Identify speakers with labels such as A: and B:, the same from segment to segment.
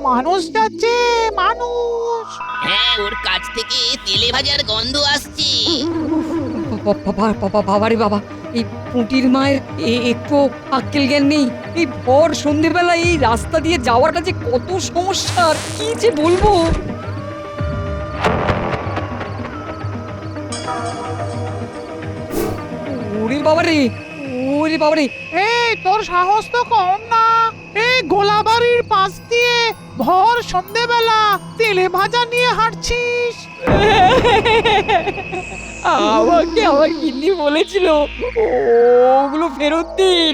A: মানুষ যাচ্ছে, মানুষ।
B: হ্যাঁ, ওর কাছ থেকে তেলে ভাজার গন্ধ আসছে।
C: বাবারে বাবা, এই পুঁটির মায়ের একটু আক্কেল জ্ঞান নেই। এই ভর সন্ধেবেলা এই রাস্তা দিয়ে যাওয়াটা যে কত সমস্যার, কি যে বলবো। ওরে বাবারে, ওরে বাবারে।
A: এই তোর সাহস তো কম না। এই গোলাবাড়ির পাশ দিয়ে ভর সন্ধেবেলা তেলে ভাজা নিয়ে হাঁটছিস।
C: আমাকে আমার গিন্নি বলেছিল ওগুলো ফেরত দিন।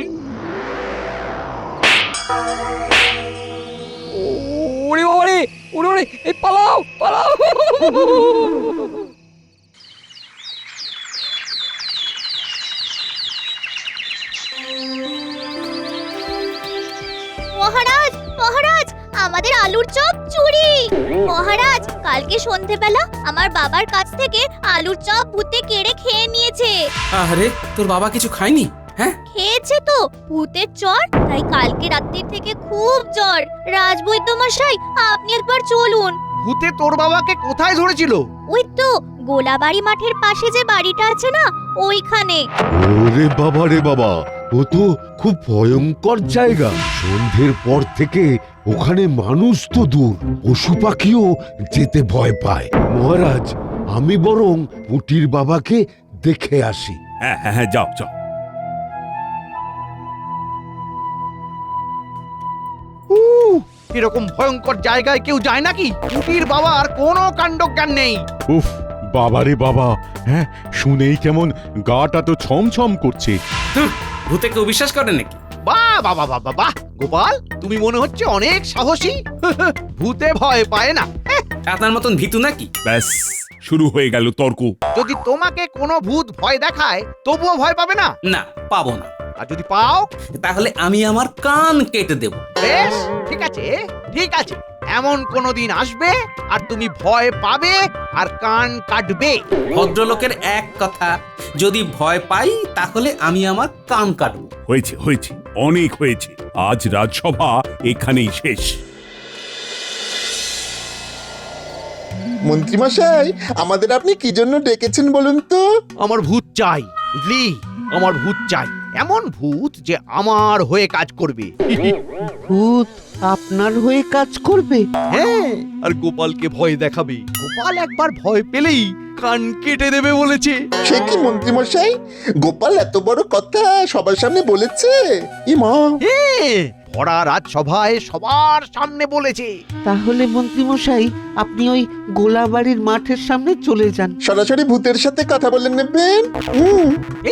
C: ওরে বাবারে, ওরে ওরে, এই পালাও পালাও।
D: মহারাজ, মহারাজ, আমাদের আলুর চপ চুরি। মহারাজ, কালকে সন্ধেবেলা আমার বাবার কাছ থেকে আলুর চপ ভূতে কেড়ে খেয়ে নিয়েছে।
E: আরে তোর বাবা কিছু খায়নি? হ্যাঁ,
D: খেয়েছে তো ভূতের জ্বর, তাই কালকে রাত্রির থেকে খুব জ্বর। রাজবৈদ্য মশাই, আপনি একবার চলুন।
F: ভূতে তোর বাবাকে কোথায় ধরেছিল?
D: ওই তো গোলাবাড়ি মাঠের পাশে যে বাড়িটা আছে না, ওইখানে।
G: ওরে বাবা রে বাবা, ও তো খুব ভয়ঙ্কর জায়গা। সন্ধ্যের পর থেকে ওখানে মানুষ তো দূর, পশু পাখিও যেতে ভয় পায়। মহারাজ, আমি বরং পুটির বাবাকে দেখে আসি।
H: হ্যাঁ হ্যাঁ হ্যাঁ, যাও যাও।
F: এরকম ভয়ঙ্কর জায়গায় কেউ যায় নাকি? পুটির বাবার কোনো কাণ্ডজ্ঞান নেই।
H: উফ, বাবারে বাবা, হ্যাঁ শুনেই কেমন গাটা তো ছমছম করছে।
E: ভূতে কেউ বিশ্বাস করে নাকি?
F: বাহ বাহ বাহ বাহ বাহ, গোপাল তুমি মনে হচ্ছে অনেক সাহসী। ভূতে ভয় পায় না।
E: আপনার মতন ভীতু নাকি?
H: ব্যাস, শুরু হয়ে গেল তর্ক।
F: যদি তোমাকে কোনো ভূত ভয় দেখায় তবুও ভয় পাবে না?
E: না, পাবো না।
F: আর যদি পাও?
E: তাহলে আমি আমার কান কেটে দেব।
F: বেশ, ঠিক আছে ঠিক আছে। এমন কোনো দিন আসবে আর তুমি ভয় পাবে আর কান কাটবে।
E: ভদ্রলোকের এক কথা, যদি ভয় পাই তাহলে আমি আমার কান কাটবো।
H: হয়েছে হয়েছে, অনেক হয়েছে। আজ রাজসভা এখানেই শেষ।
I: মন্ত্রীমশাই, আমাদের আপনি কি জন্য ডেকেছেন বলুন তো?
F: আমার ভূত চাই, বুঝলি? আমার ভূত চাই, এমন ভূত যে আমার হয়ে কাজ করবে।
J: ভূত আপনার হয়ে কাজ করবে?
F: হ্যাঁ, আর গোপালকে ভয় দেখাবে। গোপাল একবার ভয় পেলেই কান কেটে দেবে বলেছে।
I: সে কি মন্ত্রীমশাই, গোপাল এত বড় কথা সবার সামনে বলেছে? ইমা,
F: ভরা রাজসভায় সবার সামনে বলেছে।
J: তাহলে মন্ত্রীমশাই, আপনি ওই গোলাবাড়ির মাঠের সামনে চলে যান।
I: সরাসরি ভূতের সাথে কথা বলে নেবেন।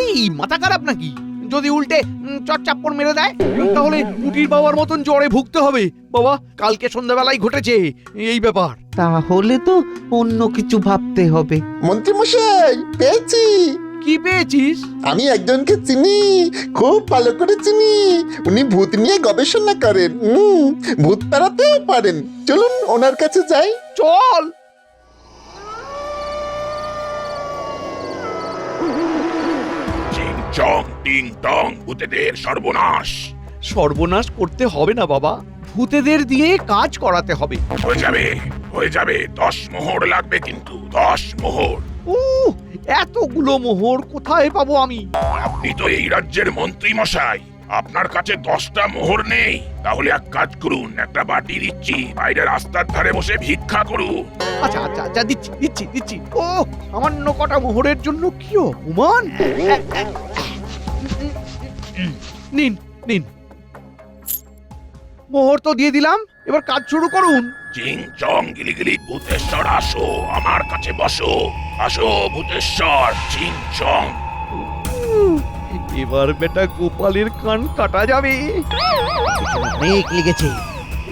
F: এই মাথা খারাপ নাকি? যদি উল্টে চটচাপ্পড় মেরে দেয় তাহলে পুটির বাবার মতন জ্বরে ভুগতে হবে। বাবা, কালকে সন্ধ্যাবেলায় ঘটেছে এই ব্যাপার।
J: তাহলে তো অন্য কিছু ভাবতে হবে।
I: মন্ত্রীমশাই, পেয়েছি।
F: কি পেয়েছিস?
I: আমি একজনকে চিনি, খুব ভালো করে চিনি। উনি ভূত নিয়ে গবেষণা করেন, ভূত তাড়াতেও পারেন। চলুন ওনার কাছে যাই।
F: চল।
H: চং টিং টং, ভূতেদের সর্বনাশ।
F: সর্বনাশ করতে হবে না বাবা, ভূতেদের দিয়ে কাজ করাতে হবে।
H: হয়ে যাবে 10 মোহর লাগবে, কিন্তু 10 মোহর।
F: এতগুলো মোহর কোথায় পাবো আমি?
H: আপনি তো এই রাজ্যের মন্ত্রী মশাই, আপনার কাছে 10টা মোহর নেই? তাহলে এক কাজ করুন, একটা বাটি দিচ্ছি, বাইরে রাস্তার ধারে বসে ভিক্ষা করুন।
F: আচ্ছা আচ্ছা আচ্ছা, দিচ্ছি দিচ্ছি দিচ্ছি। ও, সামান্য কটা মোহরের জন্য কি অপমান! নিন নিন, মোহর তো দিয়ে দিলাম, এবার কাজ শুরু করুন।
H: চিং চং গিলিগিলি, ভূতেশ্বর আসো, আমার কাছে বসো। আসো ভূতেশ্বর, চিং চং।
F: এবার বেটা গোপালের কান কাটা যাবে। অনেক লেগেছে,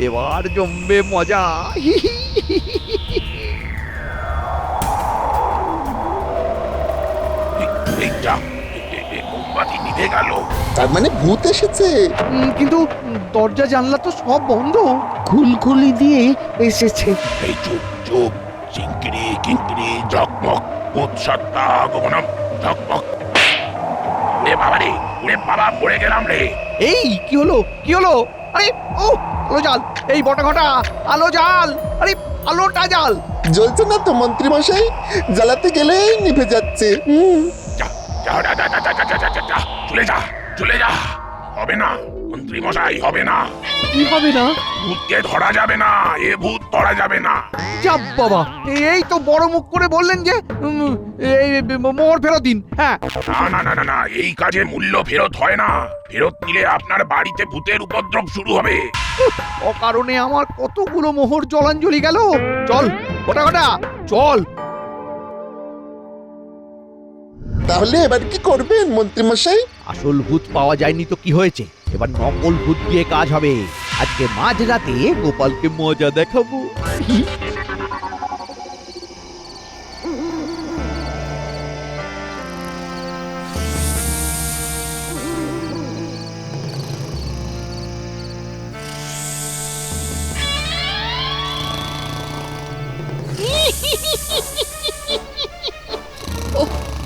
F: এবার জমবে মজা।
H: মোমবাতি নিভে গেল।
I: তার মানে ভূত এসেছে।
F: কিন্তু দরজা জানলা তো সব বন্ধ।
J: খুলখুলি দিয়ে এসেছে।
H: এই চুপ চুপ, চিংকিরি কিংকিরি ঝকমক, ভূত সত্তা গগনম ঝকমক। ওরে বাবা রে, ওরে বাবা, পড়ে গেলাম রে।
F: এই কি হলো কি হলো? আরে ও, আলো জ্বাল, এই বটা ঘটা আলো জ্বাল, আরে আলোটা জ্বাল।
I: জ্বলছে না তো মন্ত্রী মশাই, জ্বালাতে গেলেই নিভে যাচ্ছে।
H: যা যা যা যা যা যা যা যা যা, চলে যা চলে যা। হবে না মন্ত্রী মশাই, হবে না।
F: কি হবে না?
H: ভূতকে ধরা যাবে না, এ ভূত ধরা যাবে না।
F: যা বাবা, এই তো বড় মুখ করে বললেন যে এই মোহর ফেরত দিন। হ্যাঁ,
H: না না না না না, এই কাজে মূল্য ফেরত হয় না। ফেরত নিলে আপনার বাড়িতে ভূতের উপদ্রব শুরু হবে।
F: অকারণে আমার কতগুলো মোহর জলাঞ্জলি গেল। চল বটা ঘটা চল।
I: তাহলে এবার কি করবেন মন্ত্রী মশাই?
F: আসল ভূত পাওয়া যায়নি তো কি হয়েছে, এবার নকল ভূত দিয়ে কাজ হবে। আজকে মাঝরাতে গোপালকে মজা দেখাবো।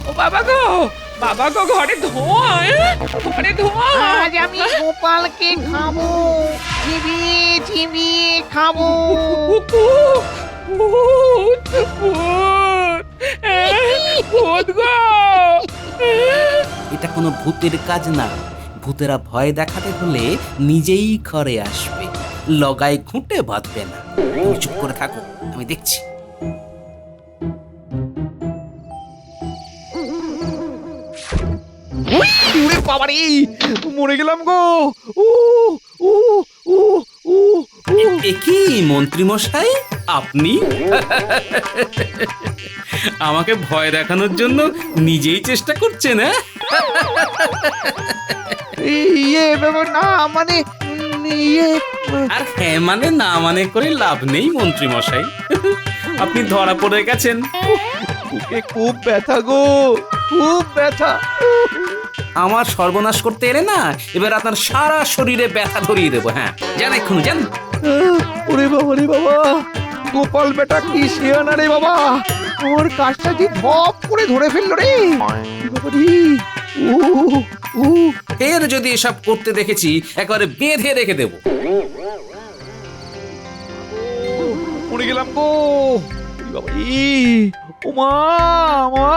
C: ও বাবা গো, বাবা গো, ঘরে ধোঁয়া, ঘরে ধোঁয়া।
A: আজ আমি গোপালকে খাবো, চিবিয়ে চিবিয়ে খাবো।
C: ভূত, ভূত, ভূত গো।
E: এটা কোনো ভূতের কাজ না। ভূতেরা ভয় দেখাতে হলে নিজেই ঘরে আসবে, লগায় ঘুঁটে বাঁধবে না। তুমি চুপ করে থাকো, আমি দেখছি।
F: উড়ে বাবারে, মরে গেলাম গো। ও ও ও ও
E: এ কি মন্ত্রী মশাই, আপনি আমাকে ভয় দেখানোর জন্য নিজেই চেষ্টা করছেন?
F: ইয়ে না মানে ইয়ে।
E: আর হ্যাঁ মানে না মানে করে লাভ নেই মন্ত্রী মশাই, আপনি ধরা পড়ে গেছেন।
F: বুকে খুব ব্যথা গো, খুব ব্যথা।
E: আমার সর্বনাশ করতে এলে না, এবার আপনার সারা শরীরে ব্যথা ধরিয়ে দেবো। হ্যাঁ, জান এক্ষুনি জান।
F: ওরে বাবা রে বাবা, গোপাল বেটা কি শিয়ানা রে বাবা, আমার কাজটা যে ধপ করে ধরে ফেললো রে। বাবা রে, ও ও
E: ফের যদি এসব করতে দেখেছি, একেবারে বেঁধে রেখে দেবো।
F: পড়ে গেলাম গো। বাবা রে, ও মা মা।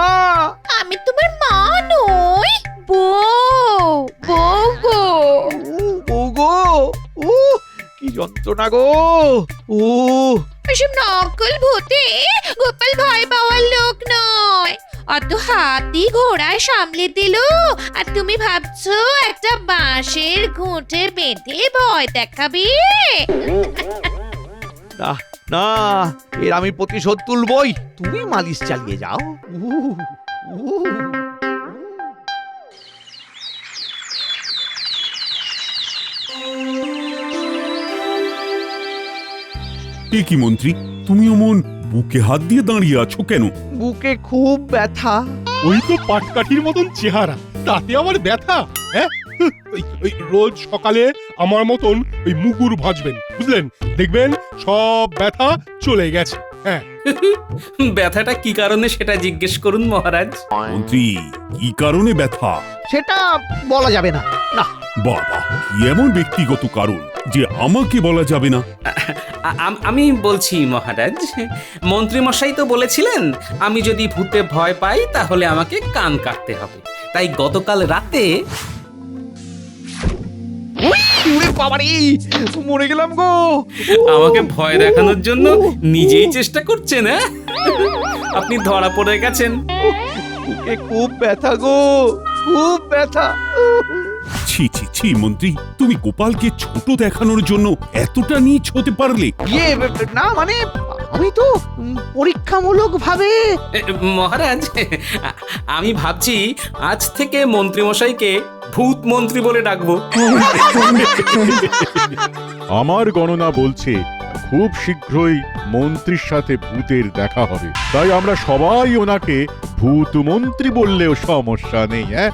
D: আমি তোমার মা নই, বউ, বউ গো।
F: ও গো, ও কি যন্ত্রণা গো। ও
D: এসব নকল ভূতে গোপাল ভয় পাওয়ার লোক নয়। অত হাতি ঘোড়ায় সামলে দিল, আর তুমি ভাবছো একটা বাঁশের ঘুঁটে বেঁধে ভয় দেখাবে?
F: না না, এর আমি প্রতিশোধ তুলবই। তুমি মালিশ চালিয়ে যাও।
K: এ কি মন্ত্রী, তুমি অমন বুকে হাত দিয়ে দাঁড়িয়ে আছো কেন?
F: বুকে খুব ব্যথা।
L: ওই তো পাটকাঠির মতন চেহারা, তাতে আমার ব্যথা? হ্যাঁ, ওই রোজ সকালে আমার মতন ওই মুগুর ভাজবেন, বুঝলেন? দেখবেন সব ব্যথা চলে গেছে। হ্যাঁ,
E: ব্যথাটা কি কারণে সেটা জিজ্ঞেস করুন মহারাজ।
K: মন্ত্রী, কি কারণে ব্যথা?
F: সেটা বলা যাবে না। না
K: বাবা, কি এমন ব্যক্তিগত কারণ যে আমাকে বলা যাবে না?
E: আমি বলছি মহারাজ, মন্ত্রী মশাই তো বলেছিলেন আমি যদি ভূতে ভয় পাই তাহলে আমাকে কান কাটতে হবে। তাই গতকাল রাতে
F: বাবারে, মরে গেলাম গো।
E: আমাকে ভয় দেখানোর জন্য নিজেই চেষ্টা করছেন। হ্যাঁ, আপনি ধরা পড়ে গেছেন।
F: বুকে খুব ব্যথা গো, খুব ব্যথা।
K: ছি ছি ছি মন্ত্রী, তুমি গোপালকে ছোট দেখানোর জন্য এতটা নীচ হতে পারলে?
F: ইয়ে না মানে, আমি তো পরীক্ষামূলক ভাবে।
E: মহারাজ, আমি ভাবছি আজ থেকে মন্ত্রী মশাইকে ভূত মন্ত্রী বলে ডাকবো।
L: আমার গণনা বলছে খুব শীঘ্রই মন্ত্রীর সাথে ভূতের দেখা হবে, তাই আমরা সবাই ওনাকে ভূত মন্ত্রী বললেও সমস্যা নেই। হ্যাঁ,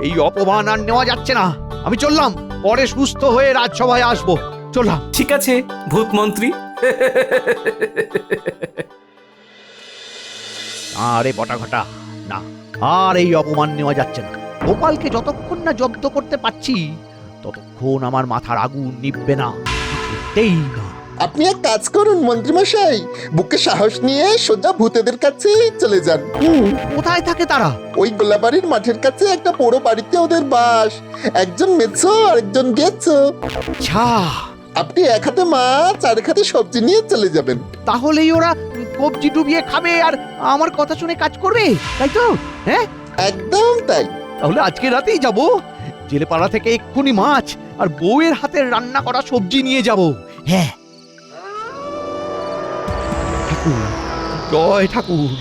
F: এই অপমান আর নেওয়া যাচ্ছে না। আমি চললাম, পরে সুস্থ হয়ে রাজসভায় আসবো। চললাম।
E: ঠিক আছে ভূত মন্ত্রী।
F: আরে বটা ঘটা, না আর এই অপমান নেওয়া যাচ্ছে না। গোপালকে যতক্ষণ না জব্দ করতে পারছি ততক্ষণ আমার মাথার আগুন নিভবে না, কিছুতেই না।
I: আপনি এক কাজ করুন মন্ত্রীমশাই, বুকে সাহস নিয়ে সোজা ভূতেদের কাছেই চলে যান।
F: কোথায় থাকে তারা?
I: ওই গোলাবাড়ির মাঠের কাছে একটা বড় বাড়িতে ওদের বাস। একজন মেছো আর একজন গেছো।
F: আচ্ছা,
I: আপনি এক হাতে মাছ আর এক হাতে সবজি নিয়ে চলে যাবেন।
F: তাহলেই ওরা কবজি ডুবিয়ে খাবে আর আমার কথা শুনে কাজ করবে, তাই তো? হ্যাঁ,
I: একদম তাই।
F: তাহলে আজকে রাতেই যাব। জেলেপাড়া থেকে এক্ষুনি মাছ আর বউয়ের হাতের রান্না করা সবজি নিয়ে যাব। হ্যাঁ। ঠাকুর, জয় ঠাকুর,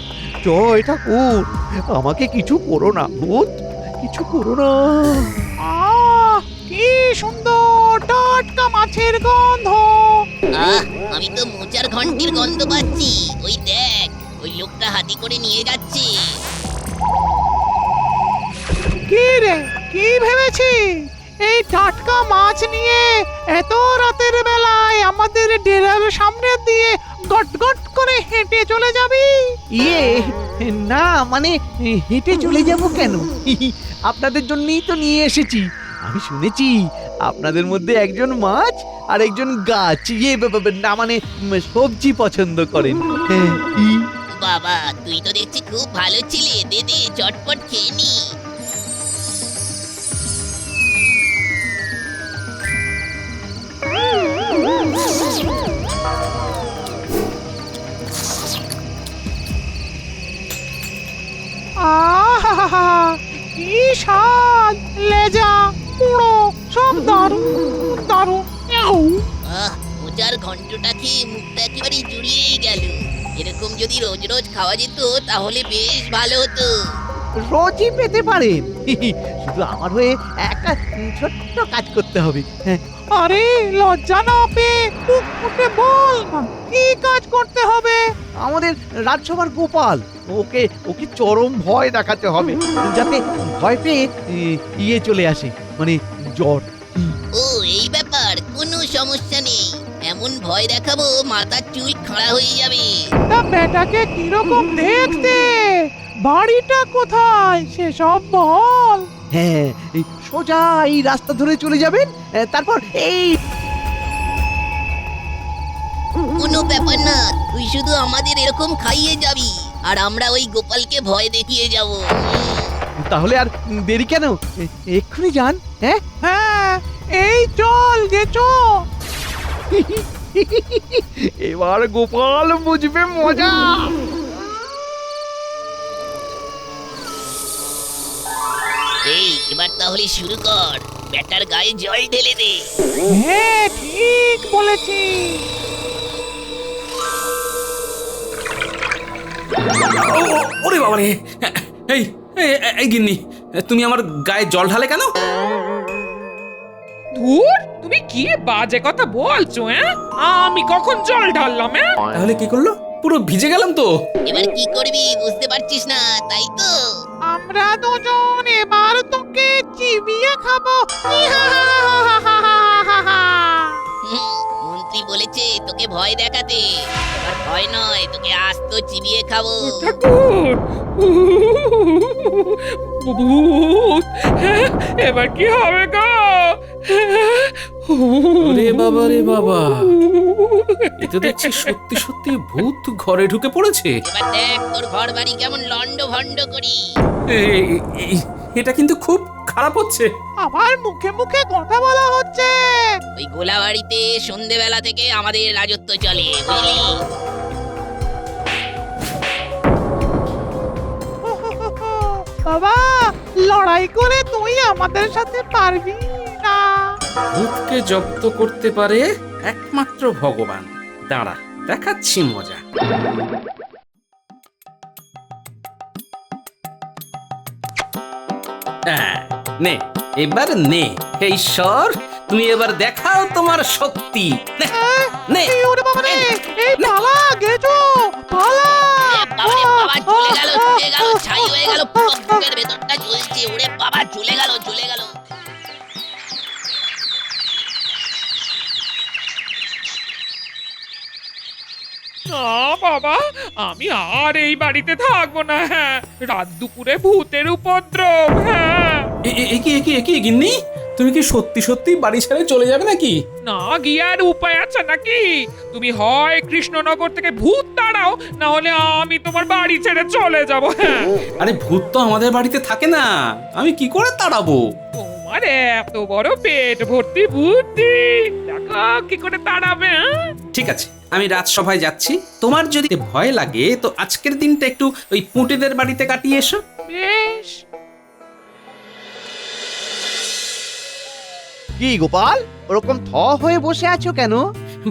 F: জয় ঠাকুর, আমাকে কিছু করো না ভূত, কিছু করো না।
A: কি সুন্দর টাটকা মাছের গন্ধ!
B: আমি তো মোচার ঘন্টির গন্ধ পাচ্ছি। ওই দেখ, ওই লোকটা হাতি করে নিয়ে যাচ্ছে।
A: কি রে, কি ভেবেছি এই টাটকা মাছ নিয়ে এত রাতের বেলায় আমাদের ডেরার সামনে দিয়ে গট গট করে হেঁটে চলে যাবি?
F: ইয়ে না, মানে হেঁটে চলে যাব কেন? আপনাদের জন্যই তো নিয়ে এসেছি। আমি শুনেছি আপনাদের মধ্যে একজন মাছ আর একজন গাছ না মানে সবজি পছন্দ করেন।
B: বাবা, তুই তো দেখছি খুব ভালো ছেলে। দে দে, চটপট খেয়ে নি।
A: আহা, কি স্বাদ! লেজা, পুরো সব দারুণ দারুণ।
B: মোচার ঘন্টটা খেয়ে মুখটা একেবারে জুড়িয়েই গেল। এরকম যদি রোজ রোজ খাওয়া যেত তাহলে বেশ ভালো হতো।
F: রোজই পেতে পারেন, শুধু আমার হয়ে একটা ছোট্ট কাজ করতে হবে।
A: আরে লজ্জা না পেয়ে মুখ ফুটে বল না, কি কাজ করতে হবে?
F: আমাদের রাজসভার গোপাল, ওকে ওকে চরম ভয় দেখাতে হবে, যাতে ভয় পেয়ে ইয়ে চলে আসে, মানে জ্বর।
B: ও এই ব্যাপার, কোনো সমস্যা নেই। এমন ভয় দেখাবো মাথার চুল খাড়া হয়ে যাবে।
A: তা বেটাকে কিরকম দেখতে, বাড়িটা কোথায় সেসব বল।
F: হ্যাঁ, এই সোজা এই রাস্তা ধরে চলে যাবেন, তারপর এই
B: কোনো ব্যাপার না, তুই শুধু আমাদের এরকম খাইয়ে যাবি আর আমরা ওই গোপালকে ভয় দেখিয়ে যাব।
F: তাহলে আর দেরি কেন, এক্ষুনি যান। হ্যাঁ
A: হ্যাঁ, এই চল গেছো।
F: এবার গোপাল বুঝবে মজা।
B: এই এবার তাহলে শুরু কর, ব্যাটার গায়ে জল ঢেলে দে।
A: হ্যাঁ, ঠিক বলেছি।
E: ওরে বাবা রে! এই এই এই গিন্নি, তুমি আমার গায়ে জল ঢালে কেন?
M: ধুর, তুমি কি বাজে কথা বলছো? আমি কখন জল ঢাললাম?
E: তাহলে কি করলো? পুরো ভিজে গেলাম তো।
B: এবার কি করবি বুঝতে পারছিস না, তাই তো?
A: আমরা দুজন এবার তোকে চিবিয়ে খাবো।
B: মন্ত্রী বলেছে তোকে ভয় দেখাতে। এবার ভয় নয়, তোকে আস্ত চিবিয়ে খাবো।
M: ঠাকুর, ভূত, এবার কি হবে গো?
E: রে বাবা রে বাবা, এ তো দেখছি সত্যি সত্যি ভূত ঘরে ঢুকে পড়েছে।
B: এবার দেখ তোর ঘর বাড়ি কেমন লন্ড ভন্ড করি।
E: এটা কিন্তু খুব খারাপ হচ্ছে।
A: আমার মুখে মুখে কথা বলা হচ্ছে।
B: ওই গোলাবাড়িতে সন্ধেবেলা থেকে আমাদের রাজত্ব চলে, বুঝলি?
A: বাবা, লড়াই করে তুই আমাদের সাথে পারবি না।
E: ভূতকে জব্দ করতে পারে একমাত্র ভগবান। দাঁড়া, দেখাচ্ছি মজা। নে, এবার নে। হে ঈশ্বর, তুমি এবার দেখাও তোমার শক্তি। নে,
A: ওরে বাবা রে, এই পালা গেছো, পালা।
B: বাবা চলে গেল, চলে গেল, ছাই হয়ে গেল, পুরো বুকের ভেতরটা জ্বলছে। ওরে বাবা, চলে গেল, চলে গেল।
M: না বাবা, আমি আর এই বাড়িতে থাকবো না। রাত দুপুরে ভূতের উপদ্রব।
E: কি গিন্নি, তুমি কি সত্যি সত্যি বাড়ি ছেড়ে চলে যাবে নাকি?
M: না গিয়ে আর উপায় আছে নাকি? তুমি হয় কৃষ্ণনগর থেকে ভূত তাড়াও, না হলে আমি তোমার বাড়ি ছেড়ে চলে যাব। হ্যাঁ,
E: আরে ভূত তো আমাদের বাড়িতে থাকে না, আমি কি করে তাড়াবো?
M: তোমার এত বড় পেট ভর্তি বুদ্ধি, দেখো কি করে তাড়াবে। হ্যাঁ?
E: ঠিক আছে, আমি রাজসভায় যাচ্ছি। তোমার যদি ভয় লাগে তো আজকের দিনটা একটু ওই পুঁটিদের বাড়িতে কাটিয়ে এসো।
M: বেশ।
F: কি গোপাল, ওরকম থ হয়ে বসে আছো কেন?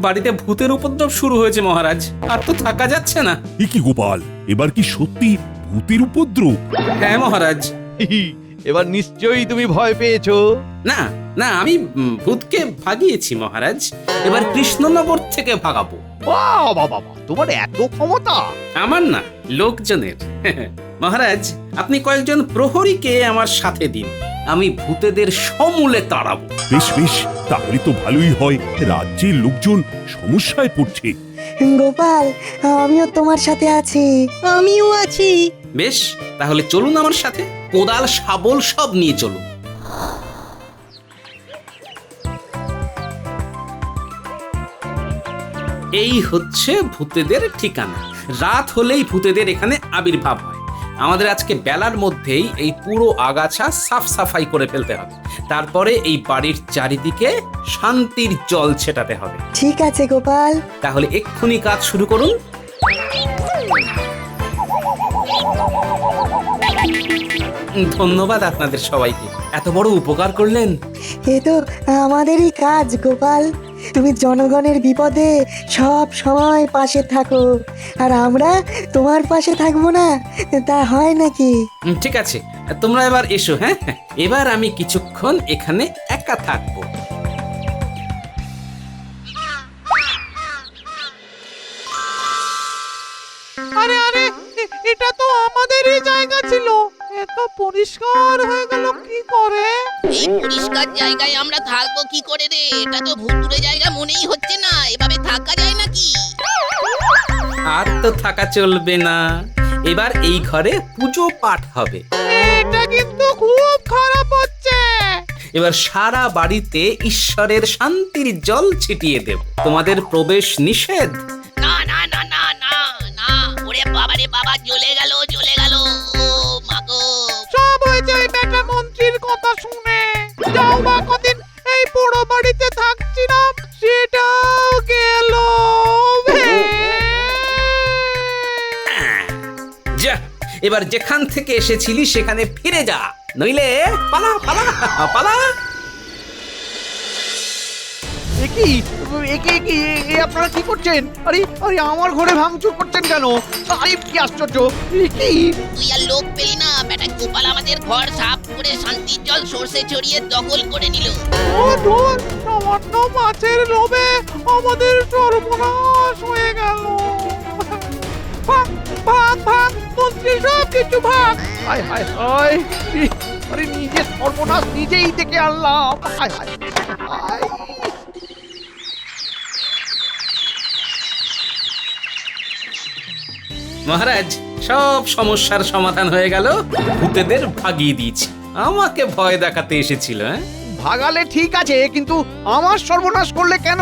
E: বাড়িতে ভূতের উপদ্রব শুরু হয়েছে মহারাজ, আর তো থাকা যাচ্ছে না।
K: এ কি গোপাল, এবার কি সত্যি ভূতের উপদ্রব?
E: হ্যাঁ মহারাজ।
F: এবার নিশ্চয়ই তুমি ভয় পেয়েছো।
E: না না, আমি ভূতকে ভাগিয়েছি মহারাজ, এবার কৃষ্ণনগর থেকে ভাগাবো।
F: বাবা বাবা, তোমার এত ক্ষমতা!
E: আমার না, লোকজনের। মহারাজ, আপনি কয়েকজন প্রহরীকে আমার সাথে দিন, আমি ভূতেদের সমূলে তাড়াবো।
K: বেশ বেশ, তাহলে তো ভালোই হয়, রাজ্যের লোকজন সমস্যায় পড়ছে।
J: গোপাল, আমিও তোমার সাথে আছি। আমিও আছি।
E: বেশ, তাহলে চলুন আমার সাথে, কোদাল শাবল সব নিয়ে চলুন। এই হচ্ছে ভূতেদের ঠিকানা। রাত হলেই ভূতেদের এখানে আবির্ভাব হয়। আমাদের আজকে বেলার মধ্যেই এই পুরো আগাছা সাফ সাফাই করে ফেলতে হবে, তারপরে এই বাড়ির চারিদিকে শান্তির জল ছেটাতে হবে।
J: ঠিক আছে গোপাল।
E: তাহলে এক্ষুনি কাজ শুরু করুন। ধন্যবাদ আপনাদের সবাইকে, এত বড় উপকার করলেন।
J: এ তো আমাদেরই কাজ গোপাল। তুমি জনগণের বিপদে সব সময় পাশে থাকো, আর আমরা তোমার পাশে থাকবো না, তা হয় নাকি?
E: ঠিক আছে, তোমরা এবার এসো। হ্যাঁ, এবার আমি কিছুক্ষণ এখানে একা থাকবো।
A: আরে আরে, এটা তো আমাদেরই জায়গা ছিল, এত পরিষ্কার হয়ে গেল কি করে?
B: এই পরিষ্কার জায়গায় আমরা থাকবো কি করে রে? এটা তো ভুতুড়ে জায়গা মনেই হচ্ছে না, এভাবে থাকা যায় নাকি?
E: আর তো থাকা চলবে না, এবার এই ঘরে পুজো পাঠ হবে।
A: এটা কিন্তু খুব খারাপ হচ্ছে।
E: এবার সারা বাড়িতে ঈশ্বরের শান্তির জল ছিটিয়ে দেব। তোমাদের প্রবেশ নিষেধ।
B: না না না না না না, ওরে বাবা রে বাবা, জ্বলে গেল জ্বলে গেল। ও মাগো,
A: সব হয়েছে এই বেটা মন্ত্রীর কথা শুনে। যাও বা কদিন এই পোড়ো বাড়িতে থাকছিলাম, সেটাও গেল।
E: যা, এবার যেখান থেকে এসেছিলি সেখানে ফিরে যা, নইলে পালা পালা পালা।
F: আপনারা কি করছেন? আরে আরে, আমার ঘরে ভাঙচুর করছেন কেন? আরে কি আশ্চর্য! কি
B: তুই আর লোক পেলি না, বেটা গোপাল আমাদের ঘর সাফ করে শান্তির জল সর্ষে ছড়িয়ে দখল করে নিল।
A: ও ধুর, সামান্য মাছের লোভে আমাদের সর্বনাশ হয়ে গেল। ভাগ ভাগ ভাগ, মন্ত্রী সব কিছু ভাগ।
F: হায় হায় হায়! আরে নিজের সর্বনাশ নিজেই থেকে আনলাম। হায় হায় হায়!
E: মহারাজ, সব সমস্যার সমাধান হয়ে গেল, ভূতেদের ভাগিয়ে দিয়েছি। আমাকে ভয় দেখাতে এসেছিল।
F: ভাগালে ঠিক আছে, কিন্তু আমার সর্বনাশ করলে কেন?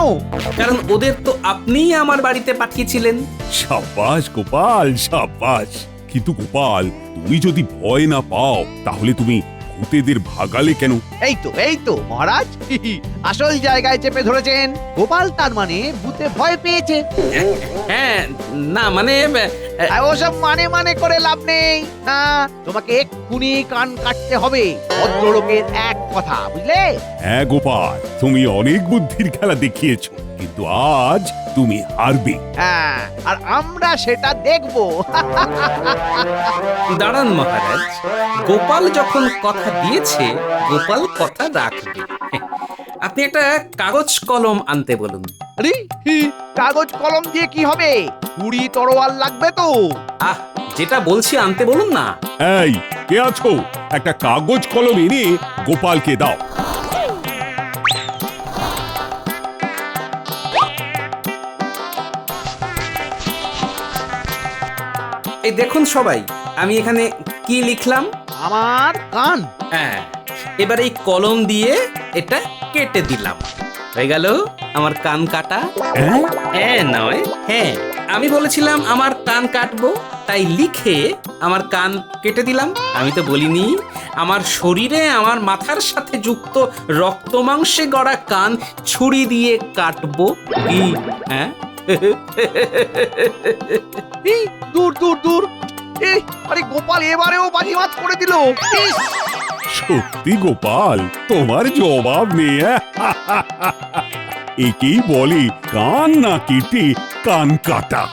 E: কারণ ওদের তো আপনিই আমার বাড়িতে পাঠিয়েছিলেন।
K: সাব্বাস গোপাল, সাব্বাস। কিন্তু গোপাল, তুমি যদি ভয় না পাও তাহলে তুমি ভূতেদের ভাগালে কেন?
F: এই তো মহারাজ, আসল জায়গায় চেপে ধরেছেন। গোপাল তার মানে ভূতে ভয় পেয়েছে।
E: হ্যাঁ, না মানে
F: ওসব মানে করে লাভ নেই। না, তোমাকে এক্ষুনি কান কাটতে হবে। ভদ্রলোকের এক কথা, বুঝলে?
K: হ্যাঁ গোপাল, তুমি অনেক বুদ্ধির খেলা দেখিয়েছো, কিন্তু আজ তুমি হারবে।
F: হ্যাঁ, আর আমরা সেটা দেখবো।
E: দাঁড়ান মহারাজ, গোপাল যখন কথা দিয়েছে, গোপাল কথা রাখবে। আপনি একটা কাগজ কলম আনতে বলুন।
F: আরে, কাগজ কলম দিয়ে কি হবে? ছুরি তরোয়াল লাগবে তো।
E: আহ, যেটা বলছি আনতে বলুন না।
K: এই, কে আছো? একটা কাগজ কলম এনে গোপালকে দাও।
E: এই দেখুন সবাই, আমি এখানে কি লিখলাম।
F: আমার কান।
E: হ্যাঁ, এবার এই কলম দিয়ে এটা কেটে দিলাম, হয়ে গেল আমার কান কাটা। হ্যাঁ নয় হ্যাঁ, আমি বলেছিলাম আমার কান কাটবো, তাই লিখে আমার কান কেটে দিলাম। আমি তো বলিনি আমার শরীরে আমার মাথার সাথে যুক্ত রক্ত মাংসে গড়া কান ছুরি দিয়ে কাটবো। কি হ্যাঁ?
F: এই দূর দূর দূর। এই আরে গোপাল এবারেও বাজিমাত করে দিল। ইস!
K: সত্যি গোপাল, তোমার জবাব নেই। একেই বলে কান না কেটে কান কাটা।